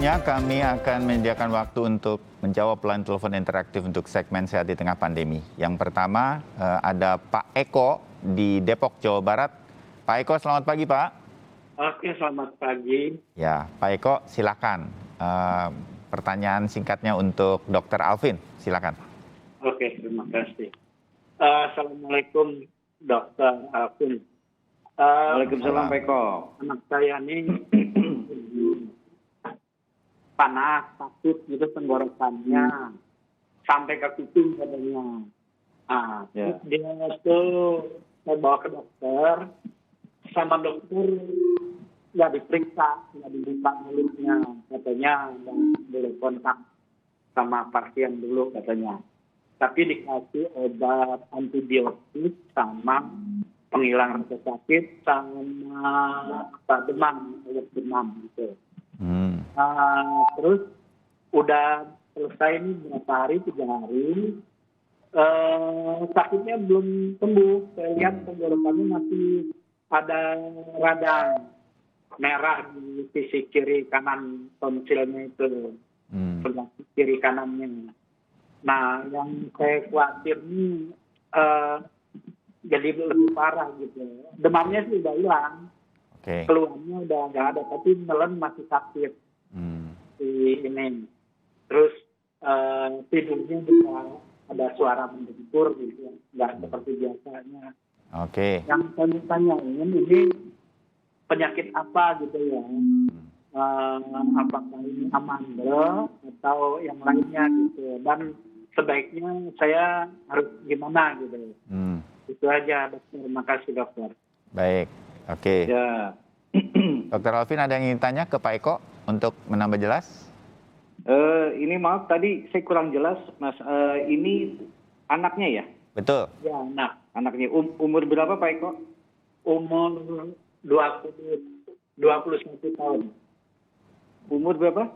waktunya kami akan menyediakan waktu untuk menjawab line telepon interaktif untuk segmen Sehat di Tengah Pandemi. Yang pertama ada Pak Eko di Depok, Jawa Barat. Pak Eko, selamat pagi Pak. Oke, selamat pagi. Ya, Pak Eko silakan. Pertanyaan singkatnya untuk Dr. Alvin, silakan. Oke, terima kasih. Assalamualaikum Dr. Alvin. Waalaikumsalam Pak Eko. Anak saya ini panas, sakit gitu tenggorokannya, sampai ke kuping katanya. Terus dia tuh saya bawa ke dokter, sama dokter nggak diperiksa, nggak dibuka mulutnya, katanya boleh kontak sama pasien dulu katanya. Tapi dikasih obat antibiotik sama penghilang rasa sakit sama demam, obat demam gitu. Terus udah selesai ini berapa hari, 3 hari, sakitnya belum sembuh. Saya lihat tenggorokannya masih ada radang merah di sisi kiri kanan tonsilnya itu, sebelah kiri kanannya. Nah, yang saya khawatir ini jadi lebih parah gitu. Demamnya sih udah hilang. Keluarnya udah nggak ada, tapi nelen masih sakit ini. Terus tidurnya juga ada suara mendengkur gitu, nggak seperti biasanya. Yang saya tanyain ini penyakit apa gitu ya? Apakah ini amandel atau yang lainnya gitu? Dan sebaiknya saya harus gimana gitu? Itu aja, dokter. Terima kasih, dokter. Baik. Oke. Ya. Dr. Alvin ada yang ingin tanya ke Pak Eko untuk menambah jelas? Ini maaf tadi saya kurang jelas, Mas. Ini anaknya ya? Betul. Ya, anak. Anaknya umur berapa Pak Eko? Umur 21 tahun. Umur berapa?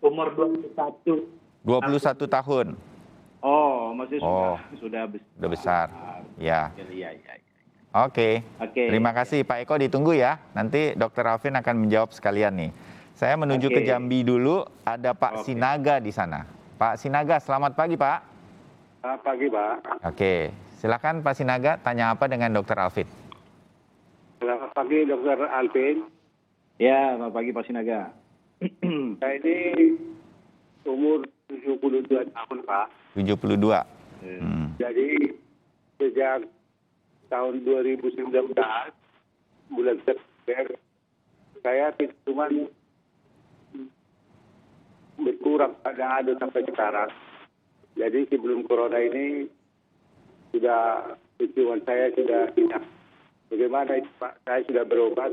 Umur 21. 21 tahun. Oh, maksudnya sudah besar. Ya. Iya. Oke. Terima kasih Pak Eko, ditunggu ya. Nanti Dr. Alvin akan menjawab sekalian nih. Saya menuju ke Jambi dulu, ada Pak Sinaga di sana. Pak Sinaga, selamat pagi Pak. Selamat pagi Pak. Oke, silakan Pak Sinaga, tanya apa dengan Dr. Alvin? Selamat pagi Dr. Alvin. Ya, selamat pagi Pak Sinaga. Saya ini umur 72 tahun Pak. 72. Jadi sejak tahun 2019 bulan September saya cuma berkurang pada ada sampai sekarang. Jadi sebelum corona ini sudah tujuan saya sudah tidak. Bagaimana itu Pak? Saya sudah berobat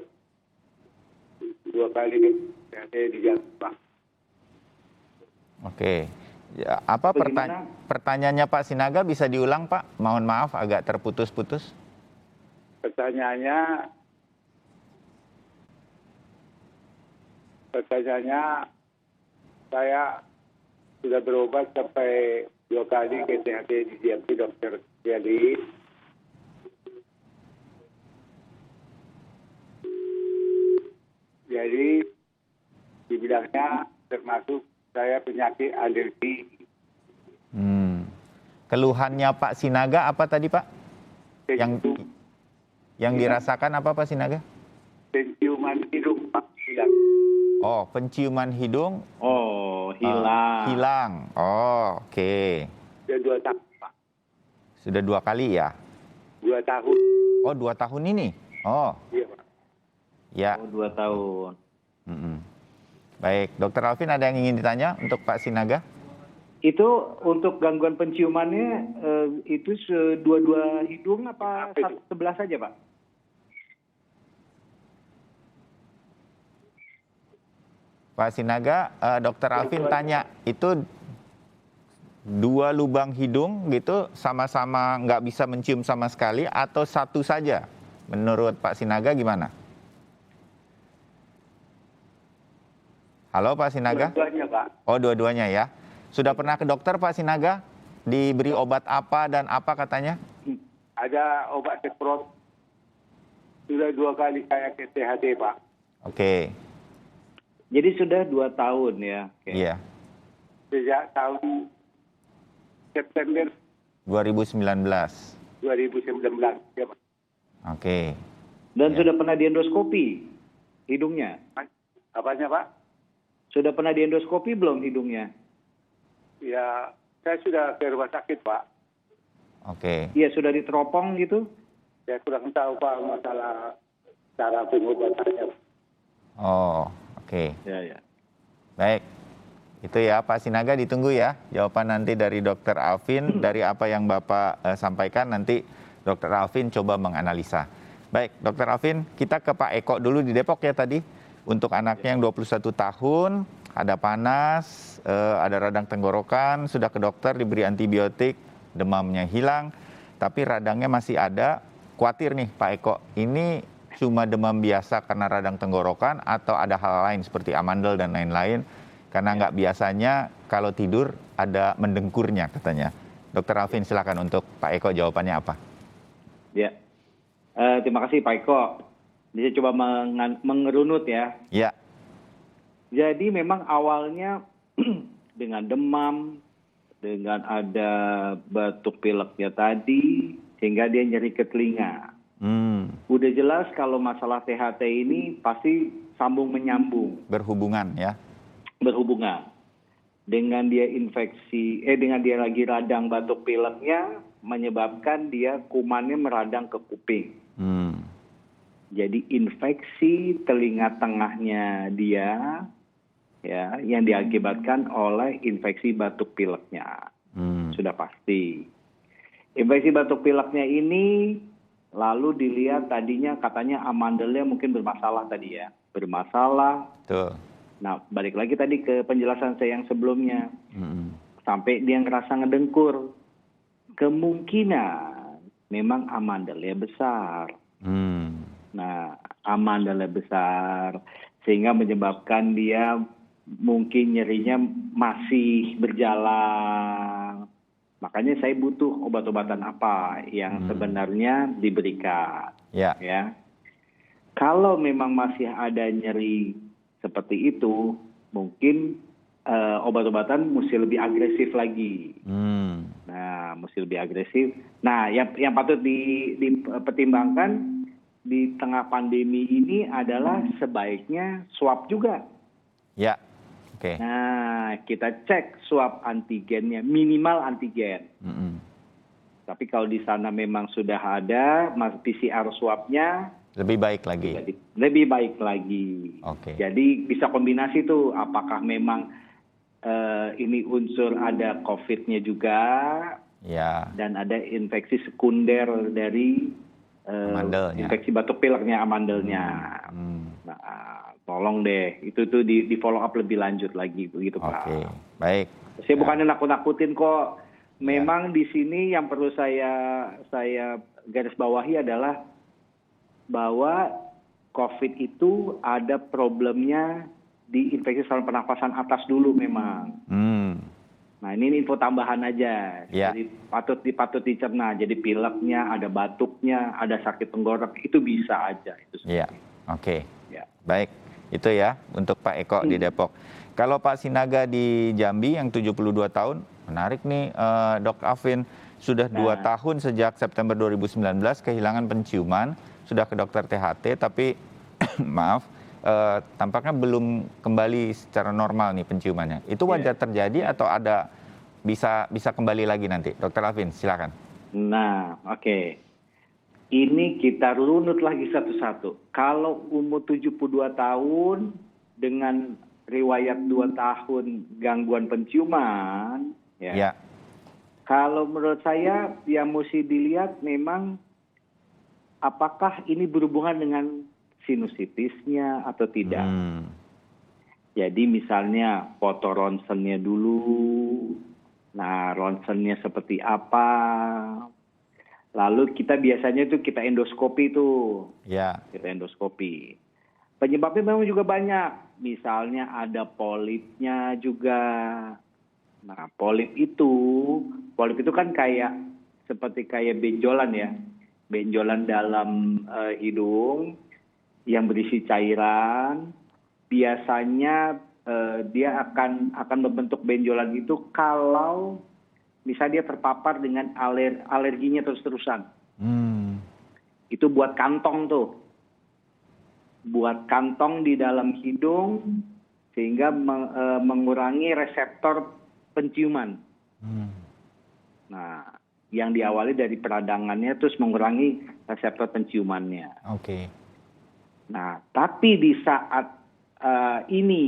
2 kali saya di Jakarta. Oke. Ya, apa pertanyaannya Pak Sinaga bisa diulang Pak? Mohon maaf agak terputus-putus. Pertanyaannya saya sudah berobat sampai 2 kali ke THT di Jambi dokter. Jadi dibilangnya termasuk saya penyakit alergi. Keluhannya Pak Sinaga apa tadi Pak? Yang dirasakan apa Pak Sinaga? Penciuman hidung Pak hilang. Oh, penciuman hidung? Oh, hilang. Hilang. Oh, oke. Sudah 2 tahun Pak. Sudah 2 kali ya? 2 tahun. Oh, 2 tahun ini? Oh. Iya Pak. Ya. Oh, 2 tahun. Baik, Dr. Alvin ada yang ingin ditanya untuk Pak Sinaga? Itu untuk gangguan penciumannya itu dua hidung apa sebelah saja Pak? Pak Sinaga, Dr. Alvin tanya, itu 2 lubang hidung gitu sama-sama nggak bisa mencium sama sekali atau satu saja? Menurut Pak Sinaga gimana? Halo Pak Sinaga? Dua-duanya Pak. Oh, dua-duanya ya. Sudah pernah ke dokter Pak Sinaga? Diberi obat apa dan apa katanya? Ada obat semprot. Sudah 2 kali saya ke THT Pak. Oke. Jadi sudah 2 tahun ya. Oke. Iya, Sejak tahun September 2019. 2019. Ya, Pak. Oke. Dan Ya. sudah pernah diendoskopi hidungnya? Apanya, Pak? Sudah pernah diendoskopi belum hidungnya? Ya, saya sudah ke rumah sakit, Pak. Oke. Iya, sudah diteropong gitu? Saya kurang tahu, Pak, masalah cara pengobatannya. Oh, oke. Ya. Baik. Itu ya Pak Sinaga, ditunggu ya jawaban nanti dari Dr. Alvin. Dari apa yang Bapak sampaikan nanti Dr. Alvin coba menganalisa. Baik, Dr. Alvin, kita ke Pak Eko dulu di Depok ya tadi. Untuk anaknya yang 21 tahun, ada panas, ada radang tenggorokan, sudah ke dokter diberi antibiotik, demamnya hilang, tapi radangnya masih ada. Khawatir nih Pak Eko, ini cuma demam biasa karena radang tenggorokan atau ada hal lain seperti amandel dan lain-lain? Karena nggak biasanya kalau tidur ada mendengkurnya katanya. Dr. Alvin silakan untuk Pak Eko jawabannya apa? Ya. Terima kasih Pak Eko. Bisa coba mengerunut ya. Ya. Jadi memang awalnya dengan demam, dengan ada batuk pileknya tadi, sehingga dia nyeri ke telinga. Udah jelas kalau masalah THT ini pasti sambung menyambung. Berhubungan ya. Berhubungan. Dengan dia dengan dia lagi radang batuk pileknya, menyebabkan dia kumannya meradang ke kuping. Jadi infeksi telinga tengahnya dia ya yang diakibatkan oleh infeksi batuk pileknya. Sudah pasti. Infeksi batuk pileknya ini lalu dilihat tadinya katanya amandelnya mungkin bermasalah tadi ya. Bermasalah. Tuh. Nah, balik lagi tadi ke penjelasan saya yang sebelumnya. Sampai dia ngerasa ngedengkur. Kemungkinan memang amandelnya besar. Nah, amandelnya besar sehingga menyebabkan dia mungkin nyerinya masih berjalan. Makanya saya butuh obat-obatan apa yang sebenarnya diberikan. Ya. Kalau memang masih ada nyeri seperti itu, mungkin obat-obatan mesti lebih agresif lagi. Nah, mesti lebih agresif. Nah, yang patut dipertimbangkan di tengah pandemi ini adalah sebaiknya swab juga. Ya, oke. Nah, kita cek swab antigennya, minimal antigen. Tapi kalau di sana memang sudah ada PCR swabnya, lebih baik lagi. Lebih baik lagi. Oke. Jadi bisa kombinasi tuh, apakah memang ini unsur ada COVID-nya juga, Ya. dan ada infeksi sekunder dari Amandelnya. infeksi batuk pileknya, amandelnya. Nah, tolong deh, itu tuh di follow up lebih lanjut lagi, begitu Pak. Oke, baik. Saya bukannya nakut-nakutin kok. Memang di sini yang perlu saya garis bawahi adalah bahwa COVID itu ada problemnya di infeksi saluran pernafasan atas dulu memang. Nah, ini info tambahan aja. Ya. Jadi patut dicerna. Jadi pileknya, ada batuknya, ada sakit tenggorok, itu bisa aja. Itu Iya, oke. Ya. Baik, itu ya untuk Pak Eko di Depok. Kalau Pak Sinaga di Jambi yang 72 tahun, menarik nih Dok Alvin, sudah 2 tahun sejak September 2019 kehilangan penciuman, sudah ke dokter THT, tapi maaf, tampaknya belum kembali secara normal nih penciumannya. Itu wajar terjadi atau ada bisa kembali lagi nanti? Dr. Alvin, silakan. Nah, oke. Ini kita runut lagi satu-satu. Kalau umur 72 tahun dengan riwayat 2 tahun gangguan penciuman, Ya. Kalau menurut saya yang mesti dilihat memang apakah ini berhubungan dengan sinusitisnya atau tidak. Jadi misalnya foto ronsennya dulu, nah ronsennya seperti apa, lalu kita biasanya tuh kita endoskopi tuh, kita endoskopi. Penyebabnya memang juga banyak, misalnya ada polipnya juga. Nah polip itu kan seperti kayak benjolan ya, benjolan dalam hidung yang berisi cairan, biasanya dia akan membentuk benjolan itu kalau misalnya dia terpapar dengan alerginya terus-terusan. Itu buat kantong tuh. Buat kantong di dalam hidung sehingga mengurangi reseptor penciuman. Nah, yang diawali dari peradangannya terus mengurangi reseptor penciumannya. Oke. Nah, tapi di saat ini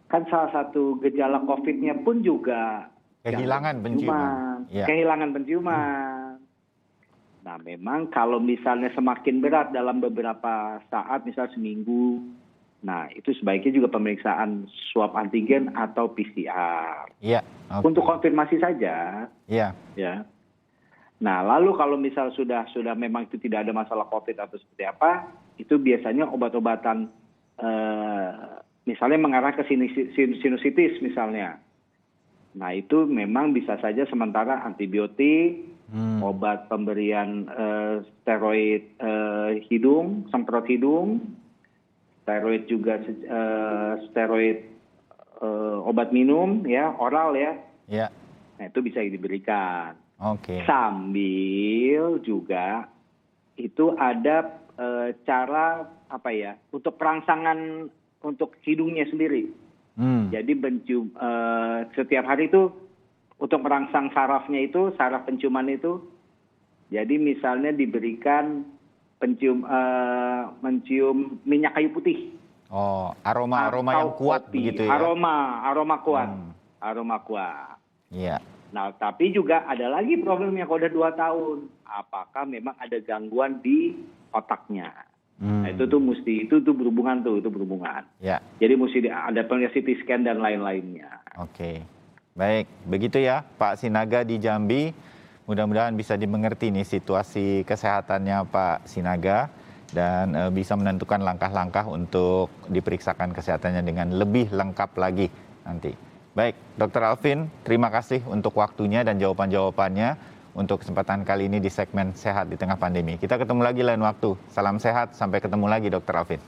kan salah satu gejala COVID-nya pun juga Kehilangan penciuman. Ya. Kehilangan penciuman. Nah, memang kalau misalnya semakin berat dalam beberapa saat, misal seminggu, nah itu sebaiknya juga pemeriksaan swab antigen atau PCR. Iya. Okay. Untuk konfirmasi saja. Iya. Ya. Nah, lalu kalau misal sudah memang itu tidak ada masalah COVID atau seperti apa, itu biasanya obat-obatan misalnya mengarah ke sinusitis misalnya. Nah, itu memang bisa saja sementara antibiotik, obat pemberian steroid hidung, semprot hidung, steroid juga steroid obat minum ya, oral ya. Iya. Nah, itu bisa diberikan. Oke. Sambil juga itu ada cara apa ya, untuk perangsangan untuk hidungnya sendiri. Jadi setiap hari itu untuk merangsang sarafnya itu, saraf penciuman itu, jadi misalnya diberikan mencium minyak kayu putih. Oh, aroma yang kuat kopi. begitu ya? Aroma kuat. Aroma kuat. Iya. Nah, tapi juga ada lagi problemnya kalau udah 2 tahun. Apakah memang ada gangguan di otaknya? Nah, itu berhubungan itu berhubungan. Ya. Jadi mesti ada penelitian CT scan dan lain-lainnya. Oke. Baik, begitu ya Pak Sinaga di Jambi. Mudah-mudahan bisa dimengerti nih situasi kesehatannya Pak Sinaga dan bisa menentukan langkah-langkah untuk diperiksakan kesehatannya dengan lebih lengkap lagi nanti. Baik, Dr. Alvin, terima kasih untuk waktunya dan jawaban-jawabannya untuk kesempatan kali ini di segmen Sehat di Tengah Pandemi. Kita ketemu lagi lain waktu. Salam sehat, sampai ketemu lagi Dr. Alvin.